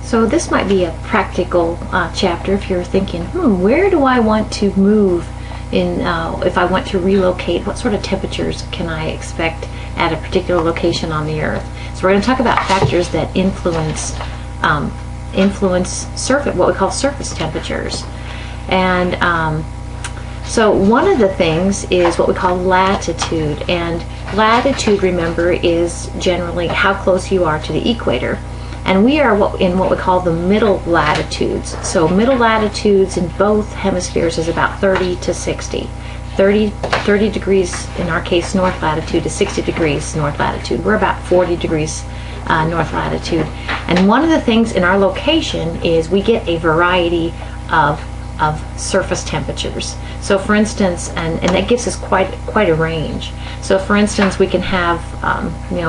So this might be a practical chapter if you're thinking, where do I want to move in, if I want to relocate, what sort of temperatures can I expect at a particular location on the Earth? So we're going to talk about factors that influence surface, what we call surface temperatures. And so one of the things is what we call latitude. And latitude, remember, is generally how close you are to the equator. And we are in what we call the middle latitudes. So middle latitudes in both hemispheres is about 30 to 60. 30 degrees, in our case, north latitude, to 60 degrees north latitude. We're about 40 degrees north latitude. And one of the things in our location is we get a variety of surface temperatures. So for instance, and that gives us quite a range. So for instance, we can have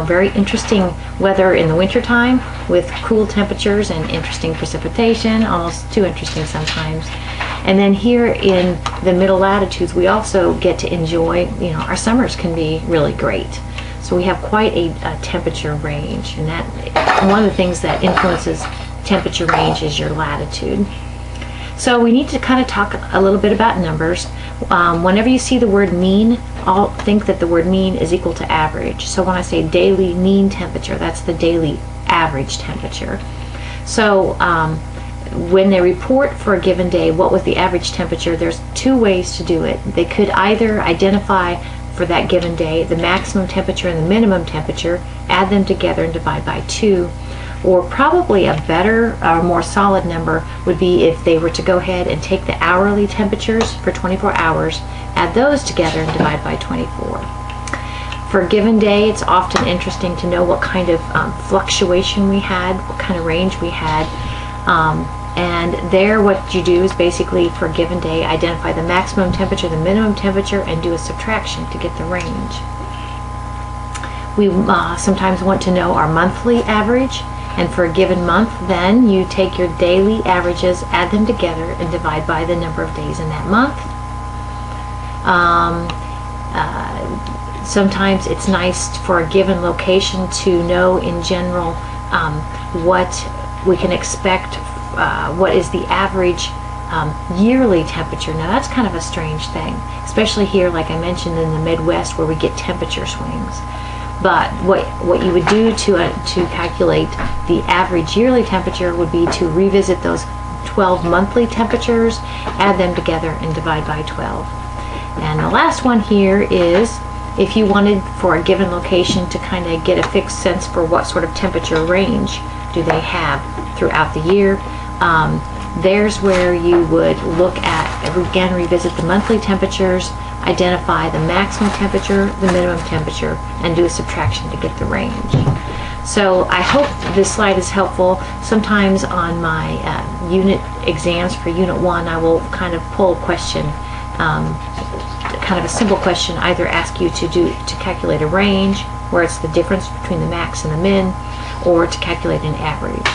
very interesting weather in the wintertime with cool temperatures and interesting precipitation, almost too interesting sometimes. And then here in the middle latitudes, we also get to enjoy, our summers can be really great. So we have quite a temperature range, and that one of the things that influences temperature range is your latitude. So we need to kind of talk a little bit about numbers. Whenever you see the word mean, I'll think that the word mean is equal to average. So when I say daily mean temperature, that's the daily average temperature. So when they report for a given day what was the average temperature, there's two ways to do it. They could either identify for that given day the maximum temperature and the minimum temperature, add them together and divide by 2. Or probably a better or more solid number would be if they were to go ahead and take the hourly temperatures for 24 hours, add those together and divide by 24. For a given day, it's often interesting to know what kind of fluctuation we had, what kind of range we had. And there what you do is basically for a given day identify the maximum temperature, the minimum temperature, and do a subtraction to get the range. We sometimes want to know our monthly average. And for a given month, then you take your daily averages, add them together, and divide by the number of days in that month. Sometimes it's nice for a given location to know in general what we can expect, what is the average yearly temperature. Now that's kind of a strange thing, especially here, like I mentioned, in the Midwest where we get temperature swings. But what you would do to calculate the average yearly temperature would be to revisit those 12 monthly temperatures, add them together, and divide by 12. And the last one here is if you wanted for a given location to kind of get a fixed sense for what sort of temperature range do they have throughout the year. There's where you would look at, again, revisit the monthly temperatures, identify the maximum temperature, the minimum temperature, and do a subtraction to get the range. So I hope this slide is helpful. Sometimes on my unit exams for Unit 1, I will kind of pull a question, kind of a simple question, either ask you to calculate a range, where it's the difference between the max and the min, or to calculate an average.